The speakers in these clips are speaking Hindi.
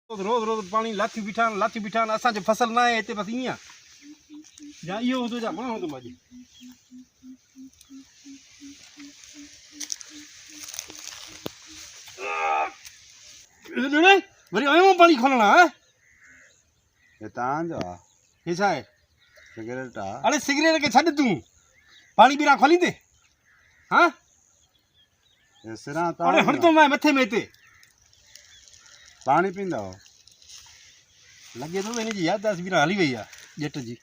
रोज रोज पानी लाथी बिठान असांजे फसल ना है इते बस इया जा इयो हो तो जा मां हो तो माजी ले वरी आयो पानी खोलना है ये तां जो ये छा है सिगरेट आ अरे सिगरेट के छड तू पानी बिना खोली दे हां ये सिरा ता अरे हण तो मैं मथे में ते पानी पींदा हो लगे तो मैंने जी याद 10 बिना हली वई आ जट जी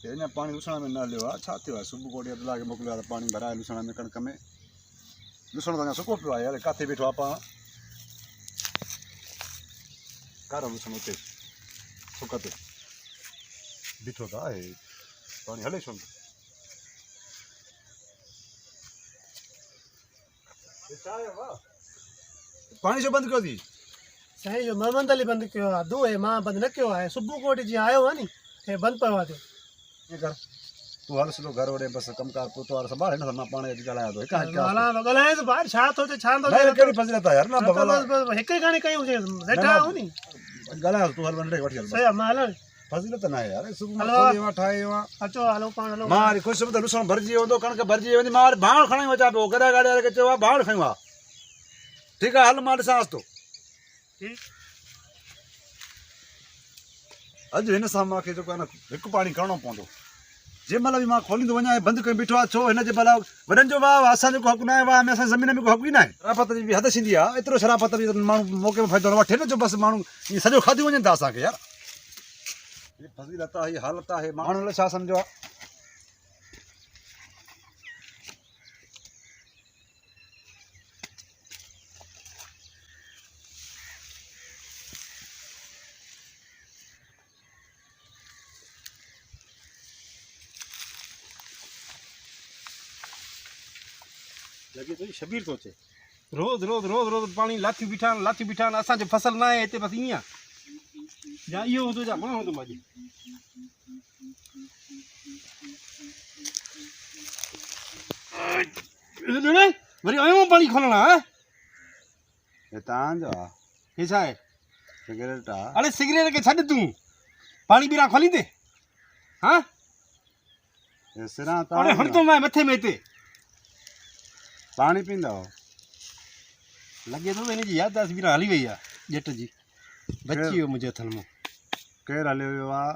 ये ना पानी लुसणा में न लियो आ छा थियो सुबह कोडी अदला के मोकलिया त पानी भराए लुसणा में कणक में लुसणो त सुको पियो आ यार काथे बैठो आपा कारो लुसणो ते सुकते बिठो ता है पानी हले छो पानी जो बंद कर दी सही जो मैं बंद बंद कयो आहे दो है मां बंद न कयो आहे सुबह कोटी जी आयो है नी हे बंद पवा दे ये कर तू हल सलो घर वड़े बस कमकार पुतवार संभाले न मां पाणे अॼु ॻाल्हायां थो हिकु माला तो गलाए तो बाहर छा थो छा तो नहीं केड़ी फज़ीलत आहे यार ना बबला बस हिक ही गाने कयूं जे बैठा हो नी ॻाल्हायां तू हल वंडे वठी हल सही माल फज़ीलत ना आहे यार सुबह में खोली वा ठाए वा अचो हलो पाण हलो मारी खुश में लुसण भरजी वेंदो कणक भरजी वेंदी मार भाण खणाई वचा पियो गड़ा गाड़ी वारे खे चयो आहे भाण खयूं आहे ठीक आहे हल मां ॾिसांसि थो अॼु हिन सां मूंखे जेको आहे न हिकु पाणी करिणो पवंदो जंहिं महिल बि मां खोलींदो वञा बंदि करे बीठो आहे छो हिन जे भला वॾनि जो वाह असांजो को हक़ु न आहे वाह में असांजी ज़मीन में को हक़ु ई न आहे शराफ़त जी बि हद थींदी आहे एतिरो शराफ़त बि माण्हू मौक़े में फ़ाइदो न वठे न जो बसि माण्हू ईअं सॼो खाधी वञनि था असांखे यार हीअ फज़ीलत आहे हीअ हालत आहे माण्हुनि लाइ छा सम्झो आहे लगे तो शबीर तो चे रोज रोज रोज रोज पानी लाथी बिठान असांजे फसल ना है इते बस इया जा इयो हो तो जा मां हो तो माजी ले वरी आयो पानी खोलना है ये तां जो ये छा है सिगरेट आ अरे सिगरेट के छड तू पानी बिना खोली दे हां ये सिरा ता अरे हण तो मैं मथे में ते पानी पींदा हो लगे तो मैंने जी याद 10 बिना हली वई आ जट जी बची हो मुझे थन में केर हले वियो आहे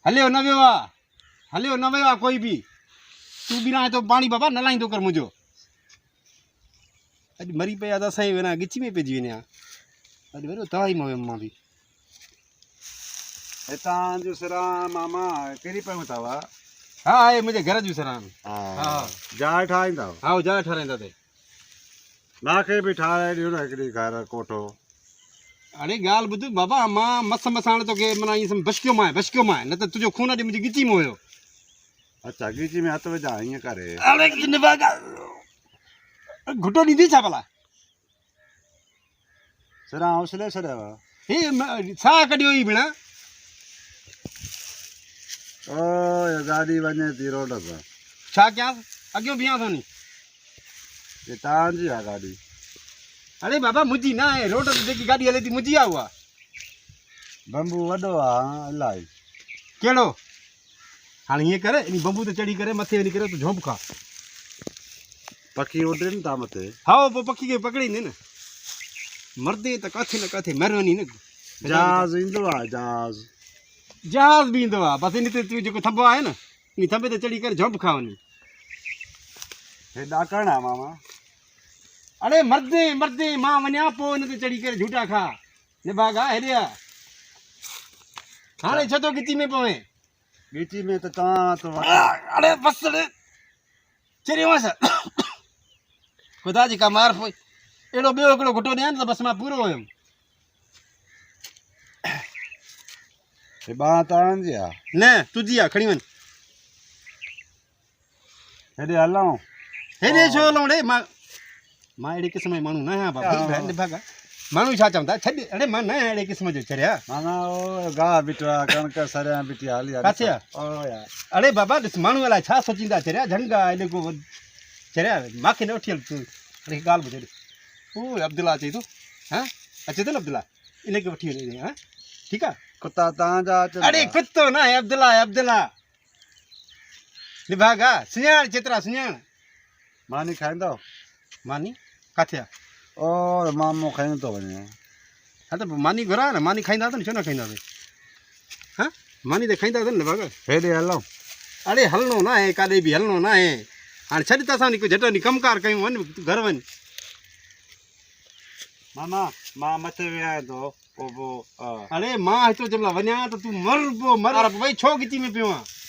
हलियो न वियो आहे हलियो न वियो आहे कोई भी तू बिना तो पानी बाबा न लाईंदो कर मुंहिंजो अॼु मरी पिया त असां वेना गिची में पइजी वञा अॼु वरी तव्हां ई मां बि हितां जो सिरा मामा कहिड़ी पियूं अथव हा आहे मुंहिंजे घर जूं सरान हा जाइ ठाहींदा हा हो जाइ ठाराईंदा ते मूंखे बि ठाराए ॾियो न हिकिड़ी घर कोठो अरे ॻाल्हि ॿुध बाबा मां मस मसाण तोखे माना ईअं बशकियो मां न त तुंहिंजो खून अॼु मुंहिंजी गिची में हुयो अच्छा गिची में हथ विझा ईअं करे अरे घुटो ॾींदी छा भला सिरा हौसले छॾियव हे साह कढियो ई भेण ओ गाॾी वञे थी रोड ते छा कयांसि अॻियो बीहां थो नी ये तव्हांजी आहे गाॾी अरे बाबा मुंहिंजी न आहे रोड ते जेकी गाॾी हले थी मुंहिंजी आहे उहा बंबू वॾो आहे इलाही कहिड़ो हाणे हीअं करे इन बंबू ते चढ़ी करे मथे वञी करे तूं झोंप खा पखी उॾनि था मथे हा पोइ पखी खे पकड़ींदे न मरदे त किथे न किथे महिरबानी न जहाज़ ईंदो आहे जहाज़ बि ईंदो आहे बसि इन ते तूं जेको थंबो आहे न इन थंबे ते चढ़ी करे झोंप खा वञी हे ॾाकण आहे मामा अरे मरदे मां वञा पोइ इन ते चढ़ी करे झूठा खा निभागा हेॾे आ हाणे छो थो गिची में पवे गिची में त तव्हां तो अरे बस चरियोसि ख़ुदा जी का मार पोइ अहिड़ो ॿियो हिकिड़ो घुटो ॾियां त बसि मां पूरो हुयुमि हे ॿांह तव्हांजी आहे न तुंहिंजी आहे खणी वञ हेॾे हलूं हेॾे छो हलूं ॾे मां अहिड़े क़िस्म जो माण्हू न आहियां बाबा निभागा माण्हू छा चवंदा छॾ अरे मां न अहिड़े क़िस्म जो चरिया माना ओ गाह बीठो आहे कणक सरियां बीठी आहे हली किथे आहे ओ यार अरे बाबा ॾिस माण्हू अलाए छा सोचींदा चरिया झंग आहे एॾे को चरिया मूंखे न वठी हल तूं हाणे हिकु ॻाल्हि ॿुधे ओ अब्दुल्ला अचे थो हां अचे थो न अब्दुल्ला इनखे वठी वञे हां ठीकु आहे कुत्ता तव्हांजा अचनि अरे था। कुत्तो न आहे अब्दुल्ला आहे अब्दुल्ला निभाग आहे सुञाण जेतिरा सुञाण मानी खाईंदव मानी किथे आहे ओ मामो खणी थो वञे हा त मानी घुरायो न मानी खाईंदासीं न छो न खाईंदासीं हां मानी त खाईंदासीं न भाग हेॾे हलूं अरे हलणो न आहे काॾे बि हलणो न आहे हाणे छॾ त असां झटि वञी कमकार कयूं वञ तूं घर वञ मामा मां मथे विहाए थो पोइ अरे मां हिते जंहिं महिल वञा त तूं मर पोइ मर भई छो गिची में पियो आहे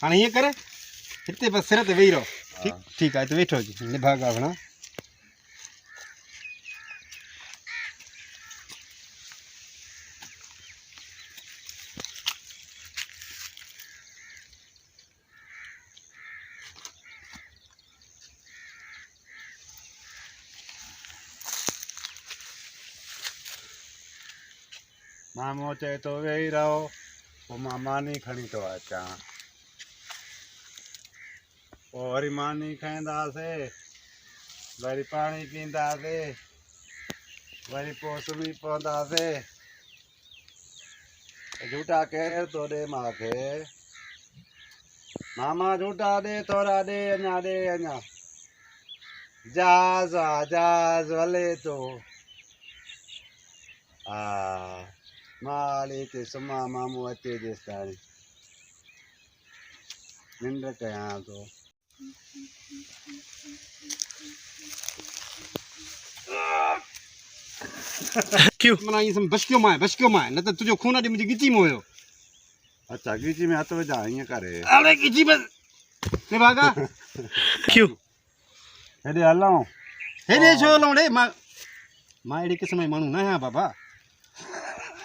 हाणे हीअं करे हिते बसि सिर ते वेही रहो ठीकु ठीकु आहे हिते वेठो हुजे निभाग आहे भणा मामो चए थो वेही रहो पोइ मां मानी खणी थो अचां पोइ वरी मानी खाईंदासीं वरी पाणी पीअंदासीं वरी पोइ सुम्ही पवंदासीं झूठा केरु थो ॾे मूंखे मामा झूठा ॾे थोरा ॾे अञा जहाज़ आहे जहाज़ हले थो हा मां हाली हिते सुम्हां मामो अचे जेसि ताईं निंड कयां थो क्यों माना ईअं बचकियो मां न त तुंहिंजो खून अॼु मुंहिंजी गिची में हुयो अच्छा गिची में हथु विझां ईअं करे अरे गिची में निभाग आहे क्यों हेॾे हलूं हेॾे छो हलूं रे मां अहिड़े क़िस्म जो माण्हू न आहियां बाबा